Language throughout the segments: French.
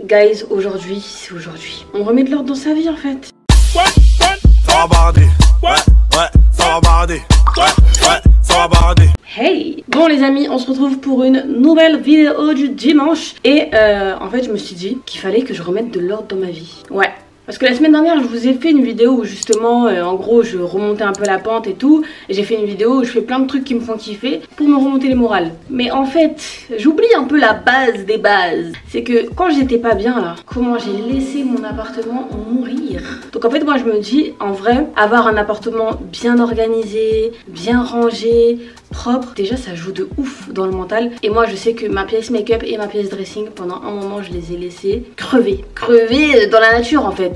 Guys, aujourd'hui, c'est aujourd'hui. On remet de l'ordre dans sa vie en fait. Ça va barder. Ouais, ça va barder. Ouais, ça va barder. Hey! Bon les amis, on se retrouve pour une nouvelle vidéo du dimanche. Et en fait, je me suis dit qu'il fallait que je remette de l'ordre dans ma vie. Ouais. Parce que la semaine dernière, je vous ai fait une vidéo où justement, en gros, je remontais un peu la pente et tout. Et j'ai fait une vidéo où je fais plein de trucs qui me font kiffer pour me remonter les morales. Mais en fait, j'oublie un peu la base des bases. C'est que quand j'étais pas bien là, comment j'ai laissé mon appartement mourir. Donc en fait, moi je me dis, en vrai, avoir un appartement bien organisé, bien rangé, propre, déjà ça joue de ouf dans le mental. Et moi je sais que ma pièce make-up et ma pièce dressing, pendant un moment je les ai laissées crever dans la nature en fait.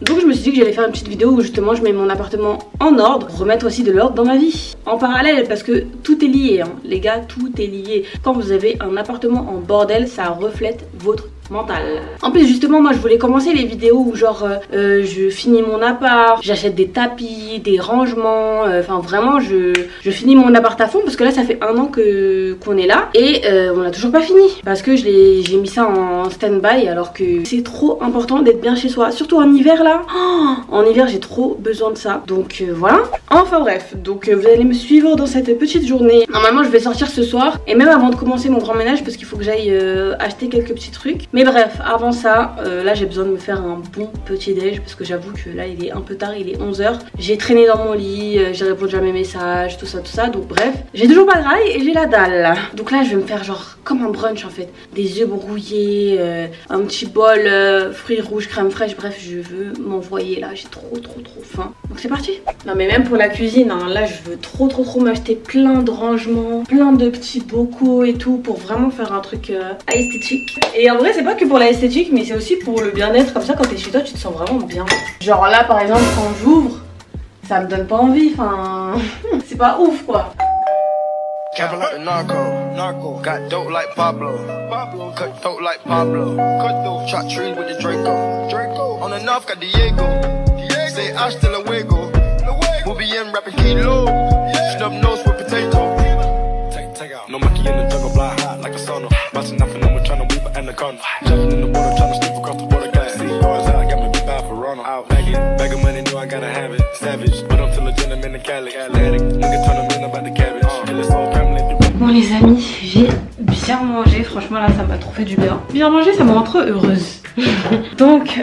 Donc je me suis dit que j'allais faire une petite vidéo où justement je mets mon appartement en ordre, pour remettre aussi de l'ordre dans ma vie. En parallèle, parce que tout est lié hein. Les gars, tout est lié. Quand vous avez un appartement en bordel, ça reflète votre mental. En plus justement moi je voulais commencer les vidéos où genre je finis mon appart, j'achète des tapis, des rangements, enfin vraiment je finis mon appart à fond parce que là ça fait un an qu'on est là et on n'a toujours pas fini parce que j'ai mis ça en stand-by alors que c'est trop important d'être bien chez soi, surtout en hiver là. Oh, en hiver j'ai trop besoin de ça donc voilà. Enfin bref, donc vous allez me suivre dans cette petite journée. Normalement je vais sortir ce soir et même avant de commencer mon grand ménage parce qu'il faut que j'aille acheter quelques petits trucs. Mais bref, avant ça, là j'ai besoin de me faire un bon petit déj parce que j'avoue que là il est un peu tard, il est 11 h. J'ai traîné dans mon lit, j'ai répondu à mes messages, tout ça, donc bref. J'ai toujours pas de rail et j'ai la dalle. Donc là je vais me faire genre comme un brunch en fait. Des œufs brouillés, un petit bol fruits rouges, crème fraîche, bref je veux m'envoyer là, j'ai trop faim. Donc c'est parti. Non mais même pour la cuisine, hein, là je veux trop m'acheter plein de rangements, plein de petits bocaux et tout pour vraiment faire un truc esthétique. Et en vrai c'est pas que pour la esthétique mais c'est aussi pour le bien-être, comme ça quand t'es chez toi tu te sens vraiment bien. Genre là par exemple quand j'ouvre, ça me donne pas envie, enfin c'est pas ouf quoi. Capping like the narco, got dope like Pablo, cut throat like Pablo, chop trees with the Draco, on the north got Diego, say hasta luego, we'll be in rapping kilo, snub nose with potato, take out, no monkey in the jungle, fly high like a sauna, bouncing off and I'm trying to weave an anaconda, jumping in the water, trying to slip across the water, got see cars out, got me big bad for Ronald, out, bag of money, know I gotta have it, savage, but I'm still a gentleman in Cali, Atlantic, nigga turn them in about the cabbage, kill this whole family. Bon les amis, j'ai bien mangé, franchement là ça m'a trop fait du bien. Bien manger ça me rend trop heureuse. Donc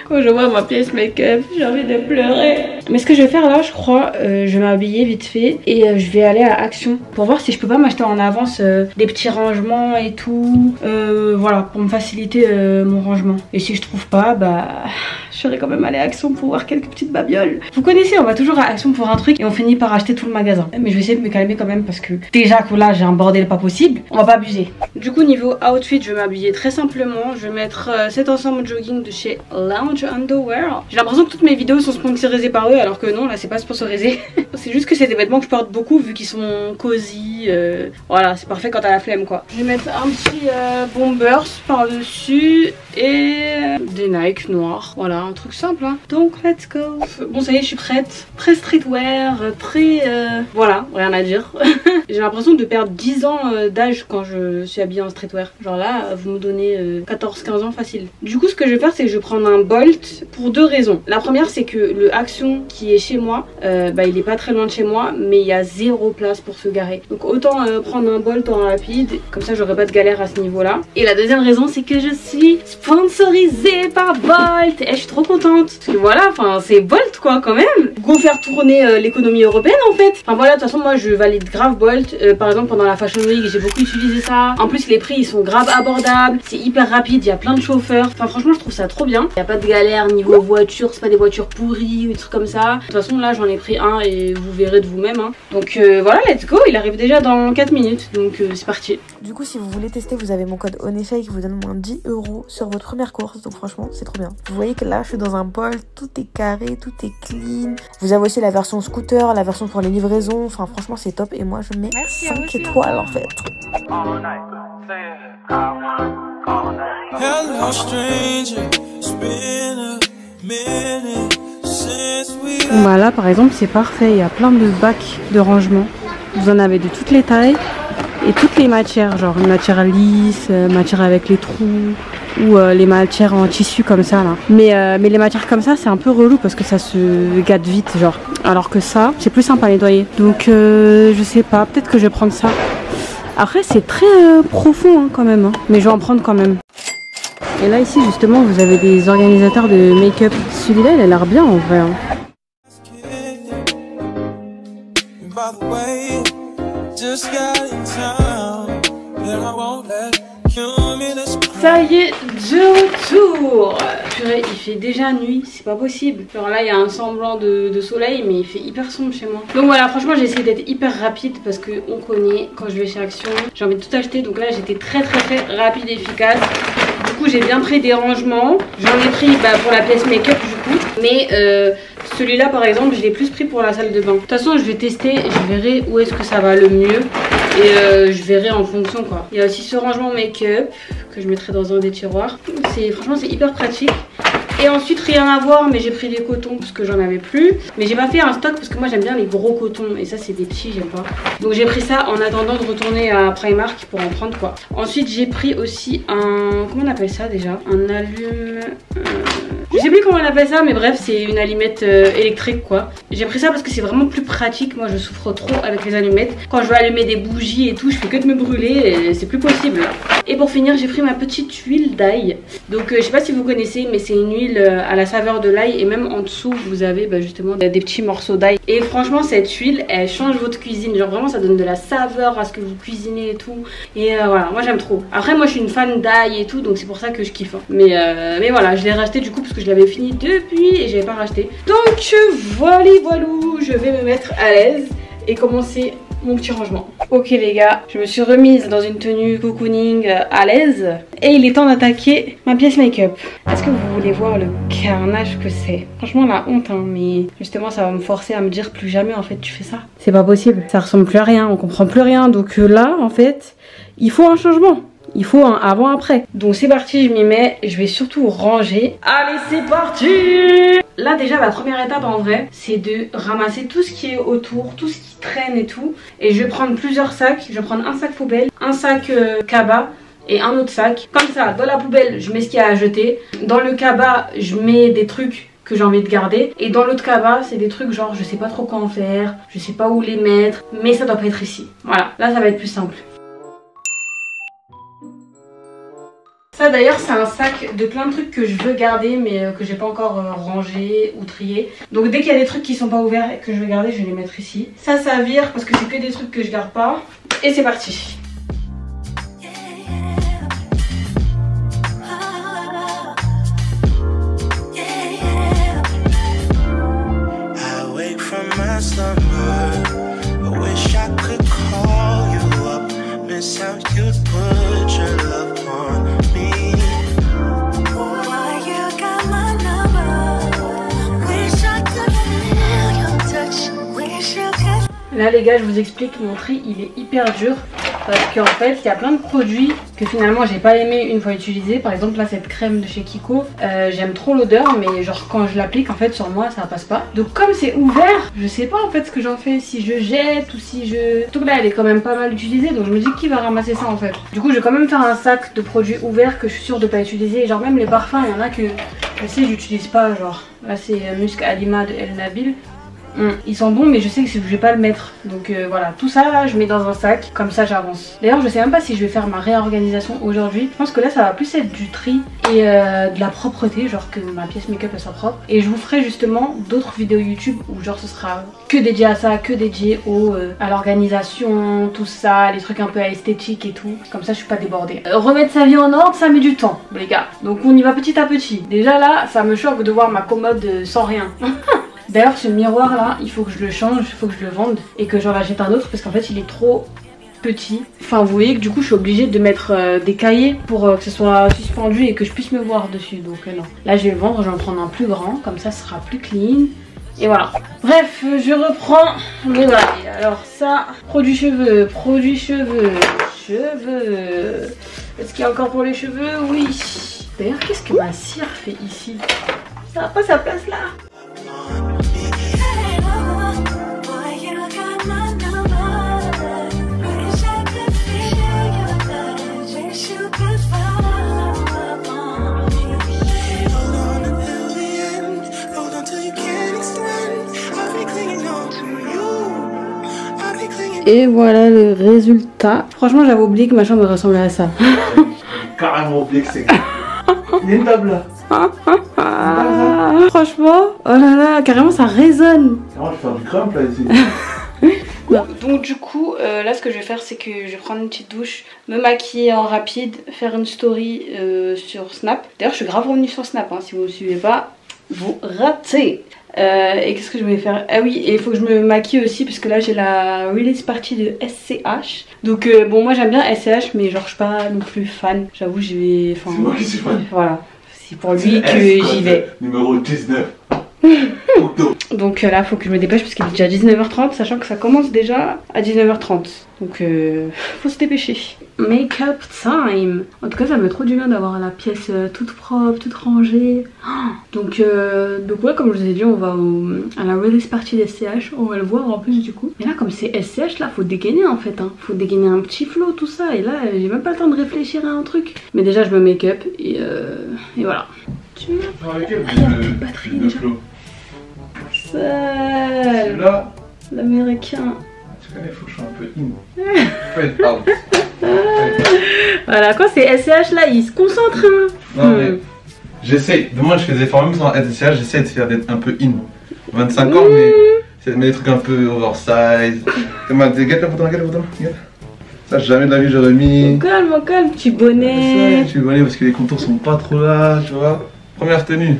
quand je vois ma pièce make-up, j'ai envie de pleurer. Mais ce que je vais faire là, je crois, je vais m'habiller vite fait et je vais aller à Action pour voir si je peux pas m'acheter en avance des petits rangements et tout. Voilà, pour me faciliter mon rangement. Et si je trouve pas, bah je serai quand même aller à Action pour voir quelques petites babioles. Vous connaissez, on va toujours à Action pour un truc et on finit par acheter tout le magasin. Mais je vais essayer de me calmer quand même parce que déjà que là j'ai un bordel pas possible, on va pas abuser. Du coup niveau outfit, je vais m'habiller très simplement. Je vais mettre cet ensemble jogging de chez Lounge Underwear. J'ai l'impression que toutes mes vidéos sont sponsorisées par eux alors que non, là c'est pas sponsorisé. C'est juste que c'est des vêtements que je porte beaucoup vu qu'ils sont cosy. Voilà, c'est parfait quand t'as la flemme quoi. Je vais mettre un petit bombers par dessus et des Nike noirs. Voilà, un truc simple hein. Donc let's go. Bon ça y est, je suis prête. Très streetwear, très voilà, rien à dire. J'ai l'impression de perdre 10 ans d'âge quand je suis habillée en streetwear. Genre là, vous me donnez 14-15 ans facile. Du coup ce que je vais faire c'est que je vais prendre un Bolt pour deux raisons. La première c'est que le Action qui est chez moi, bah il est pas très loin de chez moi mais il y a zéro place pour se garer. Donc autant prendre un Bolt en rapide, comme ça j'aurai pas de galère à ce niveau là. Et la deuxième raison c'est que je suis sponsorisée par Bolt et je suis trop contente. Parce que voilà, enfin c'est Bolt quoi quand même. Go faire tourner l'économie européenne en fait. Enfin voilà, de toute façon moi je valide grave Bolt. Par exemple pendant la Fashion Week j'ai beaucoup utilisé ça. En plus les prix ils sont grave abordables, c'est hyper rapide, il y a plein de chauffeurs. Enfin franchement je trouve ça trop bien. Il n'y a pas de galère niveau voiture, c'est pas des voitures pourries ou des trucs comme ça. De toute façon là j'en ai pris un et vous verrez de vous-même hein. Donc voilà, let's go, il arrive déjà dans 4 minutes. Donc c'est parti. Du coup si vous voulez tester, vous avez mon code ONEFA qui vous donne moins 10 € sur votre première course. Donc franchement c'est trop bien. Vous voyez que là je suis dans un Bolt, tout est carré, tout est clean. Vous avez aussi la version scooter, la version pour les livraisons. Enfin franchement c'est top et moi je mets 5 étoiles en fait. Hello stranger, it's been a minute since we... Bah là par exemple c'est parfait, il y a plein de bacs de rangement. Vous en avez de toutes les tailles. et toutes les matières, genre une matière lisse, matière avec les trous ou les matières en tissu comme ça là. Mais les matières comme ça c'est un peu relou parce que ça se gâte vite genre. Alors que ça c'est plus simple à nettoyer. Donc je sais pas, peut-être que je vais prendre ça. Après c'est très profond hein, quand même, hein. Mais je vais en prendre quand même. Et là ici justement vous avez des organisateurs de make-up. Celui-là il a l'air bien en vrai hein. Ça y est, de retour. Purée, il fait déjà nuit, c'est pas possible. Genre là il y a un semblant de soleil mais il fait hyper sombre chez moi. Donc voilà, franchement j'ai essayé d'être hyper rapide parce que on connaît, quand je vais chez Action, j'ai envie de tout acheter. Donc là j'étais très rapide et efficace. Du coup j'ai bien pris des rangements. J'en ai pris pour la pièce make-up du coup. Mais celui-là par exemple je l'ai plus pris pour la salle de bain. De toute façon je vais tester et je verrai où est-ce que ça va le mieux. Et je verrai en fonction quoi. Il y a aussi ce rangement make-up que je mettrai dans un des tiroirs. Franchement c'est hyper pratique. Et ensuite rien à voir mais j'ai pris des cotons parce que j'en avais plus. Mais j'ai pas fait un stock parce que moi j'aime bien les gros cotons. Et ça c'est des petits, j'aime pas. Donc j'ai pris ça en attendant de retourner à Primark pour en prendre quoi. Ensuite j'ai pris aussi un... Comment on appelle ça déjà? Un allume... Je sais plus comment on appelle ça mais bref c'est une allumette électrique quoi. J'ai pris ça parce que c'est vraiment plus pratique. Moi je souffre trop avec les allumettes. Quand je veux allumer des bougies et tout je fais que de me brûler et c'est plus possible. Et pour finir j'ai pris ma petite huile d'ail. Donc je sais pas si vous connaissez mais c'est une huile à la saveur de l'ail. Et même en dessous vous avez justement des petits morceaux d'ail. Et franchement cette huile elle change votre cuisine. Genre vraiment ça donne de la saveur à ce que vous cuisinez et tout. Et voilà moi j'aime trop. Après moi je suis une fan d'ail et tout donc c'est pour ça que je kiffe hein. Mais voilà je l'ai racheté du coup parce que je l'avais fini depuis et j'avais pas racheté. Donc voilà, je vais me mettre à l'aise et commencer mon petit rangement. Ok les gars, je me suis remise dans une tenue cocooning à l'aise et il est temps d'attaquer ma pièce make-up. Est-ce que vous voulez voir le carnage que c'est? Franchement la honte hein, mais justement ça va me forcer à me dire plus jamais en fait tu fais ça. C'est pas possible, ça ressemble plus à rien, on comprend plus rien. Donc là en fait il faut un changement. Il faut un avant-après. Donc c'est parti, je m'y mets. Je vais surtout ranger. Allez, c'est parti! Là déjà, la première étape en vrai, c'est de ramasser tout ce qui est autour, tout ce qui traîne et tout. Et je vais prendre plusieurs sacs. Je vais prendre un sac poubelle, un sac cabas et un autre sac. Comme ça, dans la poubelle, je mets ce qu'il y a à jeter. Dans le cabas, je mets des trucs que j'ai envie de garder. Et dans l'autre cabas, c'est des trucs genre, je sais pas trop quoi en faire. Je sais pas où les mettre. Mais ça doit pas être ici. Voilà, là ça va être plus simple. Ça d'ailleurs c'est un sac de plein de trucs que je veux garder mais que j'ai pas encore rangé ou trié. Donc dès qu'il y a des trucs qui sont pas ouverts et que je veux garder je vais les mettre ici. Ça vire parce que c'est que des trucs que je garde pas. Et c'est parti. Là les gars je vous explique, mon tri il est hyper dur parce qu'en fait il y a plein de produits que finalement j'ai pas aimé une fois utilisé. Par exemple là cette crème de chez Kiko, j'aime trop l'odeur mais genre quand je l'applique en fait sur moi ça passe pas. Donc comme c'est ouvert, je sais pas en fait ce que j'en fais, si je jette ou si je... Surtout que là elle est quand même pas mal utilisée donc je me dis qui va ramasser ça en fait. Du coup je vais quand même faire un sac de produits ouverts que je suis sûre de pas utiliser. Genre même les parfums il y en a que je sais j'utilise pas, genre là c'est Musc Alima de El Nabil. Ils sont bons mais je sais que je vais pas le mettre. Donc voilà, tout ça là je mets dans un sac. Comme ça j'avance. D'ailleurs je sais même pas si je vais faire ma réorganisation aujourd'hui. Je pense que là ça va plus être du tri et de la propreté. Genre que ma pièce make-up elle soit propre. Et je vous ferai justement d'autres vidéos YouTube où genre ce sera que dédié à ça, que dédié à l'organisation, tout ça, les trucs un peu esthétiques et tout. Comme ça je suis pas débordée. Remettre sa vie en ordre ça met du temps les gars. Donc on y va petit à petit. Déjà là ça me choque de voir ma commode sans rien. D'ailleurs ce miroir là il faut que je le change, il faut que je le vende et que j'en achète un autre parce qu'en fait il est trop petit. Enfin vous voyez que du coup je suis obligée de mettre des cahiers pour que ce soit suspendu et que je puisse me voir dessus. Donc non, là je vais le vendre, je vais en prendre un plus grand, comme ça ce sera plus clean. Et voilà. Bref, je reprends mon avis. Alors ça, produits cheveux, Est-ce qu'il y a encore pour les cheveux? Oui. D'ailleurs qu'est-ce que ma cire fait ici? Ça n'a pas sa place là. Et voilà le résultat. Franchement, j'avais oublié que ma chambre ressemblait à ça. Carrément oublié que c'est. Il y a une table là. Franchement, oh là là, carrément ça résonne. Carrément, je vais faire du crump là ici. Donc du coup, là ce que je vais faire, c'est que je vais prendre une petite douche, me maquiller en rapide, faire une story sur Snap. D'ailleurs, je suis grave revenue sur Snap, hein. Si vous ne me suivez pas, vous ratez. Et qu'est-ce que je voulais faire? Ah oui, et il faut que je me maquille aussi parce que là j'ai la release party de SCH. Donc bon, moi j'aime bien SCH, mais genre je suis pas non plus fan. J'avoue, j'y vais. C'est moi qui suis fan. Voilà, c'est pour lui que j'y vais. Numéro 19. Donc là, faut que je me dépêche parce qu'il est déjà 19h30, sachant que ça commence déjà à 19h30. Donc faut se dépêcher. Make-up time. En tout cas, ça me fait trop du bien d'avoir la pièce toute propre, toute rangée. Donc ouais, comme je vous ai dit, on va à la release party des SCH. On va le voir en plus du coup. Mais là, comme c'est SCH, là, faut dégainer en fait. Hein. Faut dégainer un petit flow, tout ça. Et là, j'ai même pas le temps de réfléchir à un truc. Mais déjà, je me make-up et voilà. Tu m'as le batterie déjà. Seul. Là. L'américain. Tu connais, faut que je sois un peu in. Faut être out. Voilà, quand c'est SCH là, il se concentre. Hein. Non mais j'essaye. Moi je fais des efforts même sans être SCH, j'essaie de faire d'être un peu in. 25 ans mais des trucs un peu oversize. Regarde la photo, regarde la photo. Ça jamais de la vie j'aurais mis. Mon calme, petit bonnet. Petit bonnet parce que les contours sont pas trop là, tu vois. Première tenue.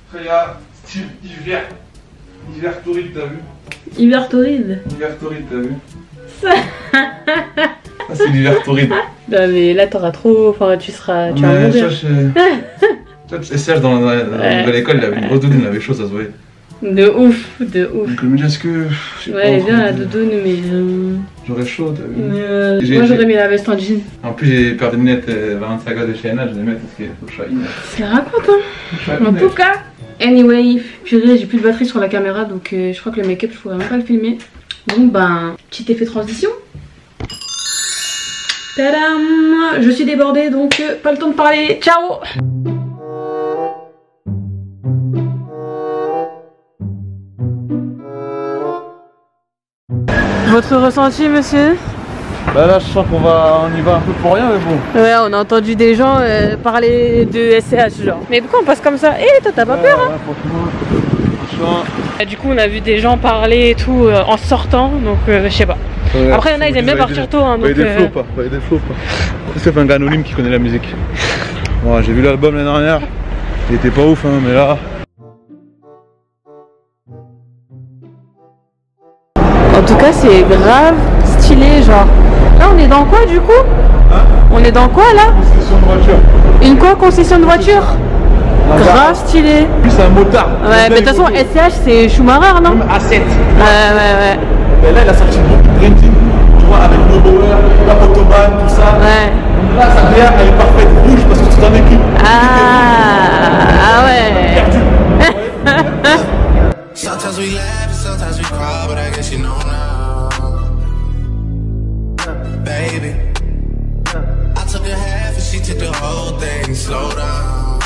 Après il y a style hiver. Hiver torride, t'as vu? Hiver torride. Hiver torride, t'as vu? Ça c'est l'hiver torride. Non mais là t'auras trop, enfin tu vas mourir. SCH dans l'école, il avait une grosse doudoune, il avait chaud, ça se voyait. De ouf, de ouf. Donc je me dis est-ce que... Ouais, elle est bien la doudoune, mais... J'aurais chaud, t'as vu? Moi j'aurais mis la veste en jean. En plus j'ai peur des lunettes Balenciaga de chez Anna, je vais les mettre parce qu'il faut que je sois in. C'est raconte hein. En tout cas, anyway, purée, j'ai plus de batterie sur la caméra, donc je crois que le make-up je pourrais même pas le filmer. Donc ben, petit effet transition. Tadam! Je suis débordée, donc pas le temps de parler. Ciao! Votre ressenti, monsieur? Bah là je sens qu'on y va un peu pour rien mais bon. Ouais, on a entendu des gens parler de SCH genre. Mais pourquoi on passe comme ça? Eh, toi t'as pas peur hein? Ouais, du coup on a vu des gens parler et tout en sortant, donc je sais pas. Ouais, après il y en a ils aiment bien partir tôt hein, donc... Pas des flots pas, pas des flots pas. C'est un gars anonyme qui connaît la musique. Bon, j'ai vu l'album l'année dernière, il était pas ouf hein, mais là... En tout cas c'est grave stylé genre. Là on est dans quoi du coup? Hein? On est dans quoi là? Concession de voiture. Une quoi? Concession de voiture? Grave stylé. Plus c'est un motard. Ouais mais de toute façon SCH c'est Schumacher non? Même A7. Ouais. Mais là il a sorti beaucoup de printing. Tu vois avec le Bauer, la Autobahn, tout ça. Ouais. Donc là sa bière elle est parfaite rouge parce que c'est un équipe. Ah ouais. Sometimes we laugh and sometimes we cry, but I guess you know now. Baby, I took a half and she took the whole thing. Slow down,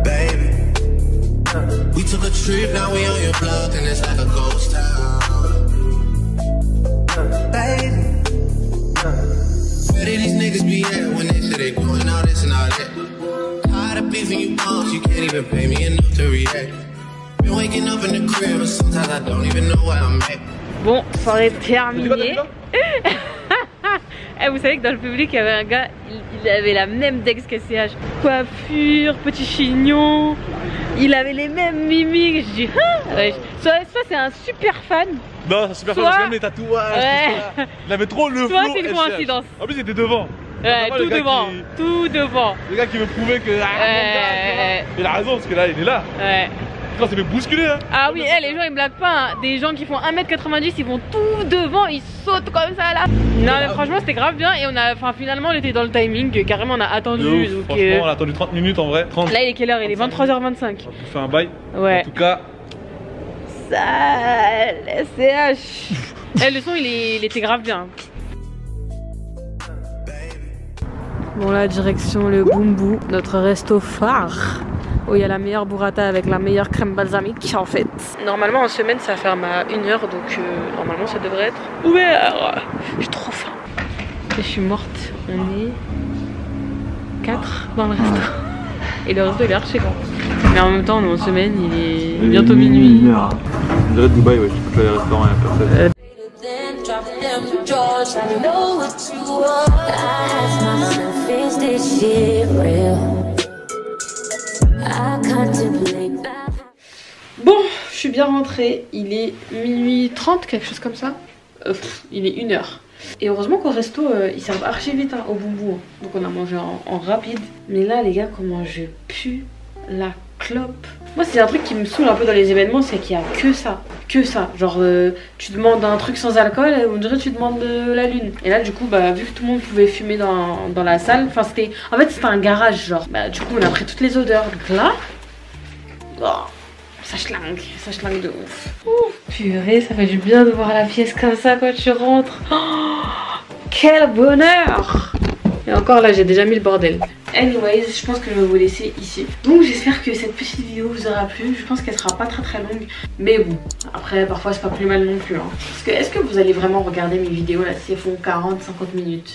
baby. We took a trip, now we on your block and it's like a ghost town. Baby, where did these niggas be at when they say they doing all this and all that? Tired of beefing you boss, you can't even pay me enough to react. Been waking up in the crib and sometimes I don't even know where I'm at. Bon, soirée terminée. Eh, vous savez que dans le public il y avait un gars, il avait la même dex que SCH. Coiffure, petit chignon, il avait les mêmes mimiques. Je dis ah ouais. Soit c'est un super fan. Non, c'est un super fan parce que même les tatouages, ouais. Il avait trop le flow. Soit c'est une coïncidence. En plus il était devant. Ouais, tout devant, tout devant. Le gars qui veut prouver que il a raison parce que là il est là. Ouais. Quand c'est fait bousculer hein. Ah oui, les gens ils blaguent pas hein. Des gens qui font 1m90 ils vont tout devant, ils sautent comme ça là. Non mais franchement c'était grave bien et finalement on était dans le timing, carrément on a attendu donc, franchement on a attendu 30 minutes en vrai 30... Là il est quelle heure? Il est 23h25. On a fait un bail. Ouais. En tout cas sale SCH. Le son il était grave bien. Bon là direction le Bumbu, notre resto phare. où il y a la meilleure burrata avec la meilleure crème balsamique en fait. Normalement en semaine ça ferme à 1h donc normalement ça devrait être ouvert. J'ai trop faim. Et je suis morte. On est 4 dans le resto. Et le resto il est archi grand. Mais en même temps on est en semaine, il est bientôt minuit. On dirait Dubaï, ouais, je peux aller au restaurant et personne. Bon, je suis bien rentrée, il est minuit 30, quelque chose comme ça. Il est 1h. Et heureusement qu'au resto, ils servent archi vite hein, au boubou. Donc on a mangé en rapide. Mais là, les gars, comment je pue la clope. Moi, c'est un truc qui me saoule un peu dans les événements, c'est qu'il y a que ça. Que ça. Genre, tu demandes un truc sans alcool, on dirait que tu demandes de la lune. Et là, du coup, bah, vu que tout le monde pouvait fumer dans la salle, enfin, c'était. En fait, c'était un garage, genre. Bah, du coup, on a pris toutes les odeurs. Donc là. Oh, ça schlingue de ouf. Purée, ça fait du bien de voir la pièce comme ça quand tu rentres. Oh, quel bonheur! Et encore là, j'ai déjà mis le bordel. Anyways, je pense que je vais vous laisser ici. Donc j'espère que cette petite vidéo vous aura plu. Je pense qu'elle sera pas très longue. Mais bon, après parfois c'est pas plus mal non plus. Hein. Parce que est-ce que vous allez vraiment regarder mes vidéos là si elles font 40-50 minutes?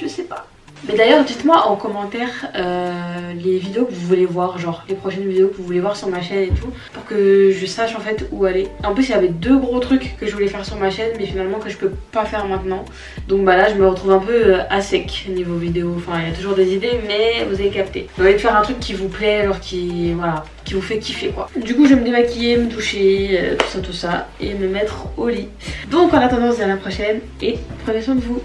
Je sais pas. Mais d'ailleurs dites-moi en commentaire les vidéos que vous voulez voir, genre les prochaines vidéos que vous voulez voir sur ma chaîne et tout, pour que je sache en fait où aller. En plus il y avait 2 gros trucs que je voulais faire sur ma chaîne mais finalement que je peux pas faire maintenant. Donc bah là je me retrouve un peu à sec niveau vidéo, enfin il y a toujours des idées mais vous avez capté. J'ai envie de faire un truc qui vous plaît, genre qui, voilà, qui vous fait kiffer quoi. Du coup je vais me démaquiller, me doucher, tout ça et me mettre au lit. Donc en attendant on se dit à la prochaine et prenez soin de vous.